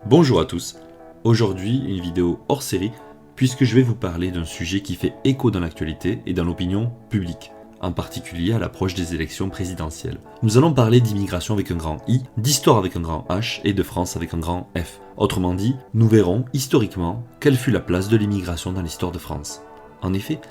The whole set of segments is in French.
Bonjour à tous, aujourd'hui une vidéo hors série puisque je vais vous parler d'un sujet qui fait écho dans l'actualité et dans l'opinion publique, en particulier à l'approche des élections présidentielles. Nous allons parler d'immigration avec un grand I, d'histoire avec un grand H et de France avec un grand F. Autrement dit, nous verrons historiquement quelle fut la place de l'immigration dans l'histoire de France. En effet,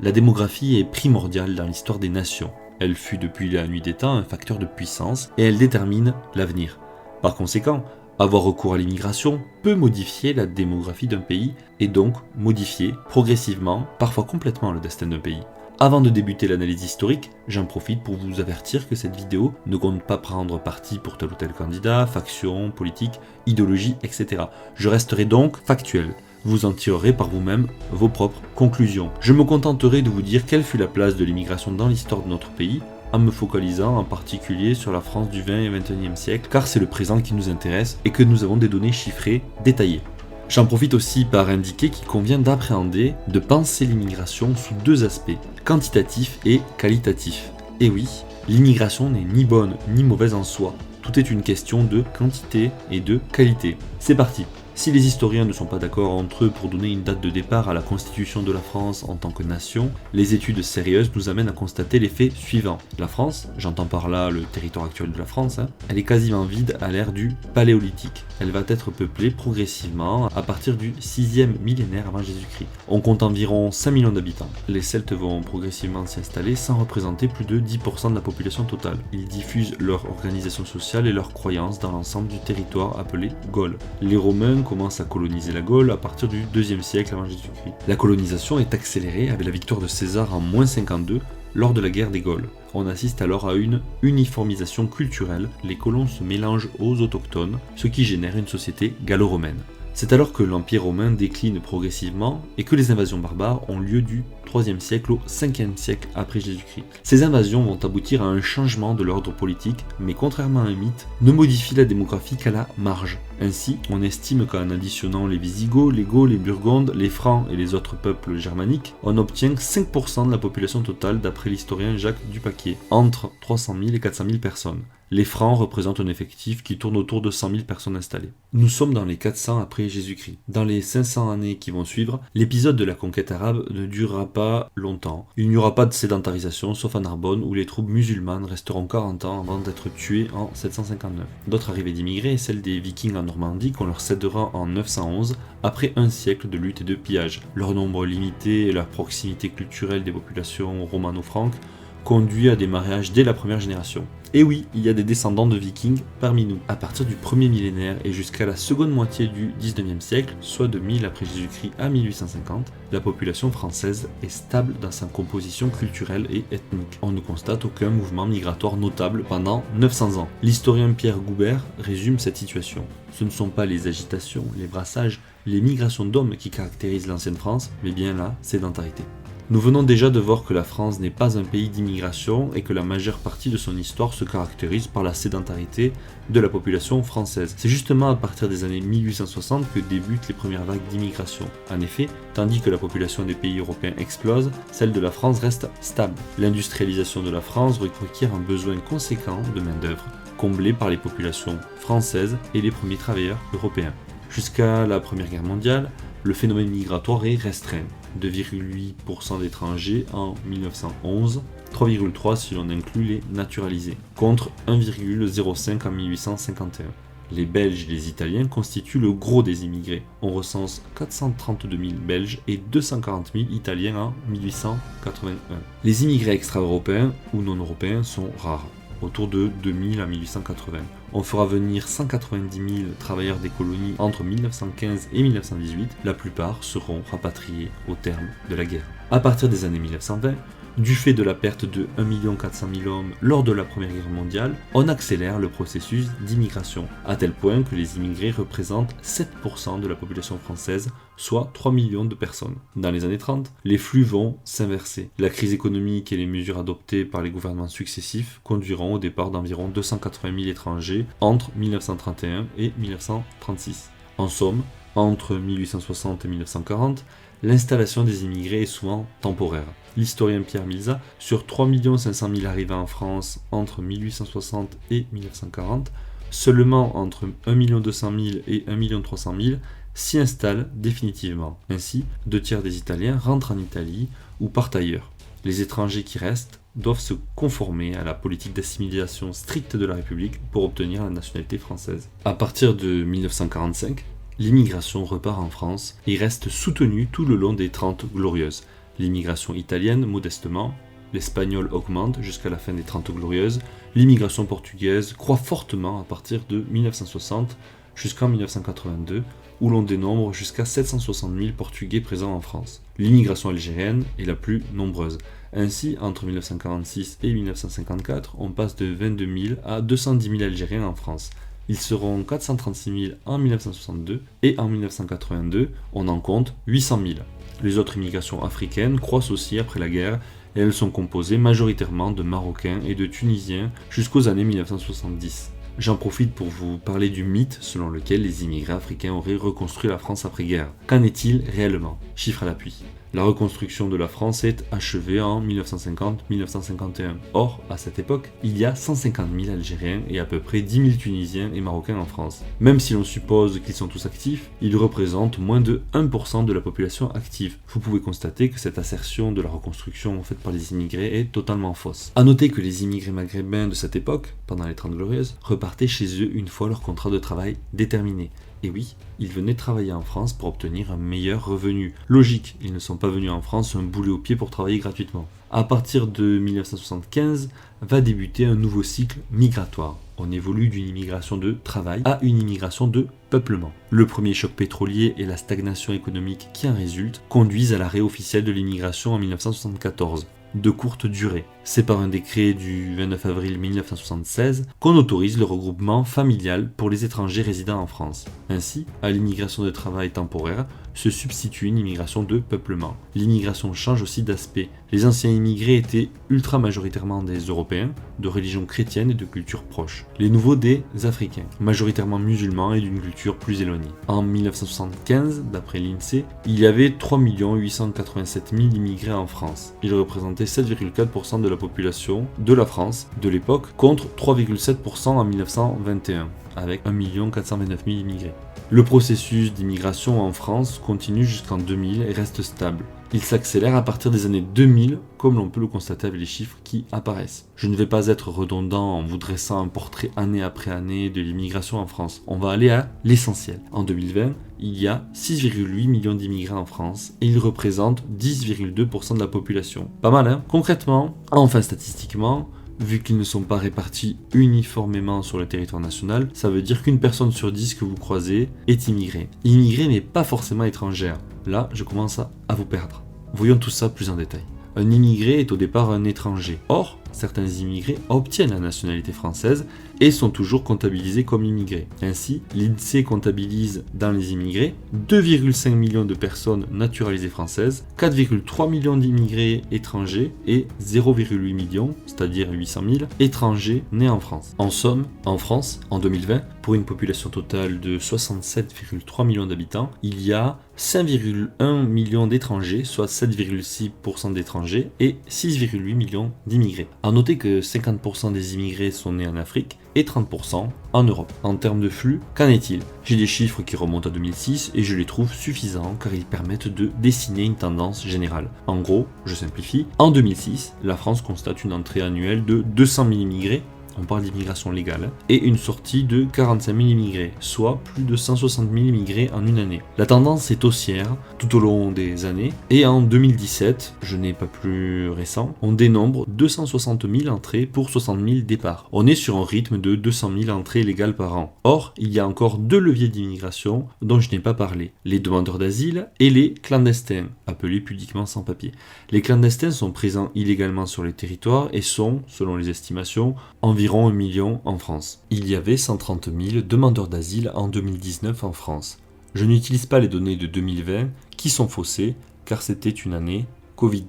la démographie est primordiale dans l'histoire des nations. Elle fut depuis la nuit des temps un facteur de puissance et elle détermine l'avenir. Par conséquent, avoir recours à l'immigration peut modifier la démographie d'un pays et donc modifier progressivement, parfois complètement le destin d'un pays. Avant de débuter l'analyse historique, j'en profite pour vous avertir que cette vidéo ne compte pas prendre parti pour tel ou tel candidat, faction, politique, idéologie, etc. Je resterai donc factuel. Vous en tirerez par vous-même vos propres conclusions. Je me contenterai de vous dire quelle fut la place de l'immigration dans l'histoire de notre pays, en me focalisant en particulier sur la France du 20 et 21e siècle, car c'est le présent qui nous intéresse et que nous avons des données chiffrées détaillées. J'en profite aussi par indiquer qu'il convient d'appréhender, de penser l'immigration sous deux aspects, quantitatif et qualitatif. Et oui, l'immigration n'est ni bonne ni mauvaise en soi, tout est une question de quantité et de qualité. C'est parti. Si les historiens ne sont pas d'accord entre eux pour donner une date de départ à la constitution de la France en tant que nation, les études sérieuses nous amènent à constater les faits suivants. La France, j'entends par là le territoire actuel de la France, elle est quasiment vide à l'ère du Paléolithique. Elle va être peuplée progressivement à partir du 6e millénaire avant Jésus-Christ. On compte environ 5 millions d'habitants. Les Celtes vont progressivement s'y installer sans représenter plus de 10% de la population totale. Ils diffusent leur organisation sociale et leurs croyances dans l'ensemble du territoire appelé Gaule. Les Romains commence à coloniser la Gaule à partir du 2e siècle avant Jésus-Christ. La colonisation est accélérée avec la victoire de César en -52 lors de la guerre des Gaules. On assiste alors à une uniformisation culturelle, les colons se mélangent aux autochtones, ce qui génère une société gallo-romaine. C'est alors que l'Empire romain décline progressivement et que les invasions barbares ont lieu du 3e siècle au 5e siècle après Jésus-Christ. Ces invasions vont aboutir à un changement de l'ordre politique, mais contrairement à un mythe, ne modifient la démographie qu'à la marge. Ainsi, on estime qu'en additionnant les Visigoths, les Gauls, les Burgondes, les Francs et les autres peuples germaniques, on obtient 5% de la population totale d'après l'historien Jacques Dupaquier, entre 300 000 et 400 000 personnes. Les Francs représentent un effectif qui tourne autour de 100 000 personnes installées. Nous sommes dans les 400 après Jésus-Christ. Dans les 500 années qui vont suivre, l'épisode de la conquête arabe ne durera pas longtemps. Il n'y aura pas de sédentarisation, sauf à Narbonne, où les troupes musulmanes resteront 40 ans avant d'être tuées en 759. D'autres arrivées d'immigrés est celle des Vikings en Normandie qu'on leur cédera en 911, après un siècle de lutte et de pillage. Leur nombre limité et la proximité culturelle des populations romano-franques conduit à des mariages dès la première génération. Et oui, il y a des descendants de vikings parmi nous. À partir du 1er millénaire et jusqu'à la seconde moitié du 19e siècle, soit de 1000 après Jésus-Christ à 1850, la population française est stable dans sa composition culturelle et ethnique. On ne constate aucun mouvement migratoire notable pendant 900 ans. L'historien Pierre Goubert résume cette situation. Ce ne sont pas les agitations, les brassages, les migrations d'hommes qui caractérisent l'ancienne France, mais bien la sédentarité. Nous venons déjà de voir que la France n'est pas un pays d'immigration et que la majeure partie de son histoire se caractérise par la sédentarité de la population française. C'est justement à partir des années 1860 que débutent les premières vagues d'immigration. En effet, tandis que la population des pays européens explose, celle de la France reste stable. L'industrialisation de la France requiert un besoin conséquent de main-d'œuvre, comblé par les populations françaises et les premiers travailleurs européens. Jusqu'à la Première Guerre mondiale, le phénomène migratoire est restreint. 2,8% d'étrangers en 1911, 3,3% si l'on inclut les naturalisés, contre 1,05% en 1851. Les Belges et les Italiens constituent le gros des immigrés. On recense 432 000 Belges et 240 000 Italiens en 1881. Les immigrés extra-européens ou non-européens sont rares, autour de 2000 en 1880. On fera venir 190 000 travailleurs des colonies entre 1915 et 1918, la plupart seront rapatriés au terme de la guerre. À partir des années 1920, du fait de la perte de 1 400 000 hommes lors de la Première Guerre mondiale, on accélère le processus d'immigration, à tel point que les immigrés représentent 7% de la population française, soit 3 millions de personnes. Dans les années 30, les flux vont s'inverser. La crise économique et les mesures adoptées par les gouvernements successifs conduiront au départ d'environ 280 000 étrangers entre 1931 et 1936. En somme, entre 1860 et 1940, l'installation des immigrés est souvent temporaire. L'historien Pierre Milza, sur 3 500 000 arrivants en France entre 1860 et 1940, Seulement entre 1 200 000 et 1 300 000 s'y installent définitivement. Ainsi, 2 tiers des Italiens rentrent en Italie ou partent ailleurs. Les étrangers qui restent doivent se conformer à la politique d'assimilation stricte de la République pour obtenir la nationalité française. À partir de 1945, l'immigration repart en France et reste soutenue tout le long des 30 Glorieuses. L'immigration italienne, modestement, l'espagnol augmente jusqu'à la fin des 30 Glorieuses, l'immigration portugaise croît fortement à partir de 1960 jusqu'en 1982, où l'on dénombre jusqu'à 760 000 Portugais présents en France. L'immigration algérienne est la plus nombreuse. Ainsi, entre 1946 et 1954, on passe de 22 000 à 210 000 Algériens en France. Ils seront 436 000 en 1962 et en 1982, on en compte 800 000. Les autres immigrations africaines croissent aussi après la guerre et elles sont composées majoritairement de Marocains et de Tunisiens jusqu'aux années 1970. J'en profite pour vous parler du mythe selon lequel les immigrés africains auraient reconstruit la France après-guerre. Qu'en est-il réellement? Chiffres à l'appui. La reconstruction de la France est achevée en 1950-1951. Or, à cette époque, il y a 150 000 Algériens et à peu près 10 000 Tunisiens et Marocains en France. Même si l'on suppose qu'ils sont tous actifs, ils représentent moins de 1% de la population active. Vous pouvez constater que cette assertion de la reconstruction faite par les immigrés est totalement fausse. A noter que les immigrés maghrébins de cette époque, pendant les 30 Glorieuses, repartaient chez eux une fois leur contrat de travail déterminé. Et oui, ils venaient travailler en France pour obtenir un meilleur revenu. Logique, ils ne sont pas venus en France un boulet au pied pour travailler gratuitement. À partir de 1975, va débuter un nouveau cycle migratoire. On évolue d'une immigration de travail à une immigration de peuplement. Le premier choc pétrolier et la stagnation économique qui en résulte conduisent à l'arrêt officiel de l'immigration en 1974. De courte durée. C'est par un décret du 29 avril 1976 qu'on autorise le regroupement familial pour les étrangers résidant en France. Ainsi, à l'immigration de travail temporaire se substitue une immigration de peuplement. L'immigration change aussi d'aspect. Les anciens immigrés étaient ultra majoritairement des Européens, de religion chrétienne et de culture proche. Les nouveaux des Africains, majoritairement musulmans et d'une culture plus éloignée. En 1975, d'après l'INSEE, il y avait 3 887 000 immigrés en France. Ils représentaient 7,4% de la population de la France de l'époque, contre 3,7% en 1921, avec 1 429 000 immigrés. Le processus d'immigration en France continue jusqu'en 2000 et reste stable. Il s'accélère à partir des années 2000, comme l'on peut le constater avec les chiffres qui apparaissent. Je ne vais pas être redondant en vous dressant un portrait année après année de l'immigration en France. On va aller à l'essentiel. En 2020, il y a 6,8 millions d'immigrés en France et ils représentent 10,2% de la population. Pas mal, hein? Concrètement, enfin statistiquement, vu qu'ils ne sont pas répartis uniformément sur le territoire national, ça veut dire qu'une personne sur 10 que vous croisez est immigrée. Immigrée mais pas forcément étrangère. Là, je commence à vous perdre. Voyons tout ça plus en détail. Un immigré est au départ un étranger. Or, certains immigrés obtiennent la nationalité française et sont toujours comptabilisés comme immigrés. Ainsi, l'INSEE comptabilise dans les immigrés 2,5 millions de personnes naturalisées françaises, 4,3 millions d'immigrés étrangers et 0,8 millions, c'est-à-dire 800 000, étrangers nés en France. En somme, en France, en 2020, pour une population totale de 67,3 millions d'habitants, il y a 5,1 millions d'étrangers, soit 7,6% d'étrangers, et 6,8 millions d'immigrés. A noter que 50% des immigrés sont nés en Afrique et 30% en Europe. En termes de flux, qu'en est-il? J'ai des chiffres qui remontent à 2006 et je les trouve suffisants car ils permettent de dessiner une tendance générale. En gros, je simplifie, en 2006, la France constate une entrée annuelle de 200 000 immigrés, on parle d'immigration légale, et une sortie de 45 000 immigrés, soit plus de 160 000 immigrés en une année. La tendance est haussière tout au long des années, et en 2017, je n'ai pas plus récent, on dénombre 260 000 entrées pour 60 000 départs. On est sur un rythme de 200 000 entrées légales par an. Or, il y a encore deux leviers d'immigration dont je n'ai pas parlé, les demandeurs d'asile et les clandestins, appelés pudiquement sans-papiers. Les clandestins sont présents illégalement sur les territoires et sont, selon les estimations, environ 1 million en France. Il y avait 130 000 demandeurs d'asile en 2019 en France. Je n'utilise pas les données de 2020 qui sont faussées car c'était une année Covid.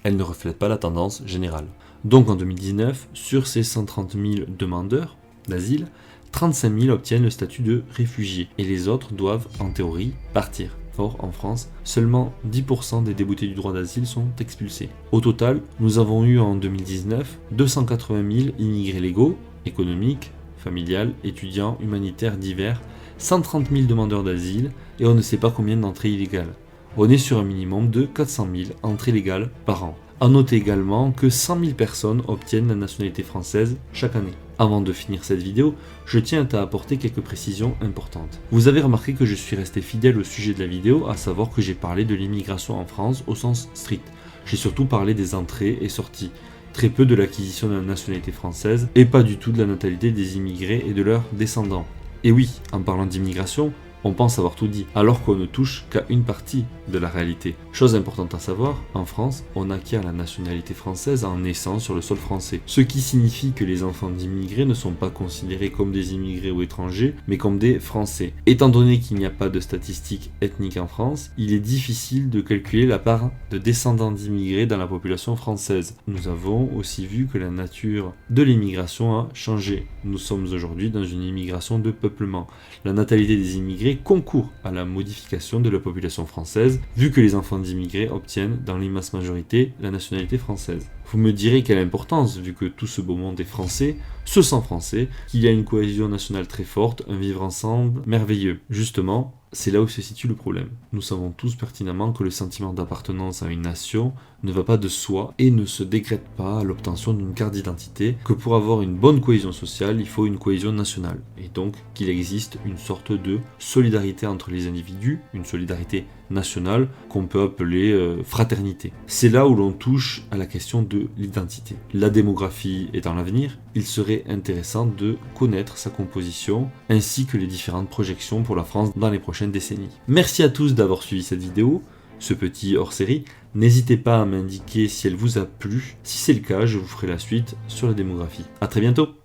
Elles ne reflètent pas la tendance générale. Donc en 2019, sur ces 130 000 demandeurs d'asile, 35 000 obtiennent le statut de réfugié et les autres doivent en théorie partir. Or, en France, seulement 10% des déboutés du droit d'asile sont expulsés. Au total, nous avons eu en 2019 280 000 immigrés légaux, économiques, familiales, étudiants, humanitaires divers, 130 000 demandeurs d'asile et on ne sait pas combien d'entrées illégales. On est sur un minimum de 400 000 entrées légales par an. A noter également que 100 000 personnes obtiennent la nationalité française chaque année. Avant de finir cette vidéo, je tiens à t'apporter quelques précisions importantes. Vous avez remarqué que je suis resté fidèle au sujet de la vidéo, à savoir que j'ai parlé de l'immigration en France au sens strict. J'ai surtout parlé des entrées et sorties, très peu de l'acquisition de la nationalité française et pas du tout de la natalité des immigrés et de leurs descendants. Et oui, en parlant d'immigration, on pense avoir tout dit, alors qu'on ne touche qu'à une partie de la réalité. Chose importante à savoir, en France, on acquiert la nationalité française en naissant sur le sol français. Ce qui signifie que les enfants d'immigrés ne sont pas considérés comme des immigrés ou étrangers, mais comme des Français. Étant donné qu'il n'y a pas de statistiques ethniques en France, il est difficile de calculer la part de descendants d'immigrés dans la population française. Nous avons aussi vu que la nature de l'immigration a changé. Nous sommes aujourd'hui dans une immigration de peuplement. La natalité des immigrés concourt à la modification de la population française, vu que les enfants d'immigrés obtiennent dans l'immense majorité la nationalité française. Vous me direz quelle importance, vu que tout ce beau monde est français, se sent français, qu'il y a une cohésion nationale très forte, un vivre ensemble merveilleux. Justement, c'est là où se situe le problème. Nous savons tous pertinemment que le sentiment d'appartenance à une nation ne va pas de soi et ne se décrète pas à l'obtention d'une carte d'identité, que pour avoir une bonne cohésion sociale, il faut une cohésion nationale, et donc qu'il existe une sorte de solidarité entre les individus, une solidarité nationale qu'on peut appeler fraternité. C'est là où l'on touche à la question de l'identité. La démographie étant l'avenir, il serait intéressant de connaître sa composition ainsi que les différentes projections pour la France dans les prochaines décennies. Merci à tous d'avoir suivi cette vidéo, ce petit hors-série. N'hésitez pas à m'indiquer si elle vous a plu. Si c'est le cas, je vous ferai la suite sur la démographie. A très bientôt.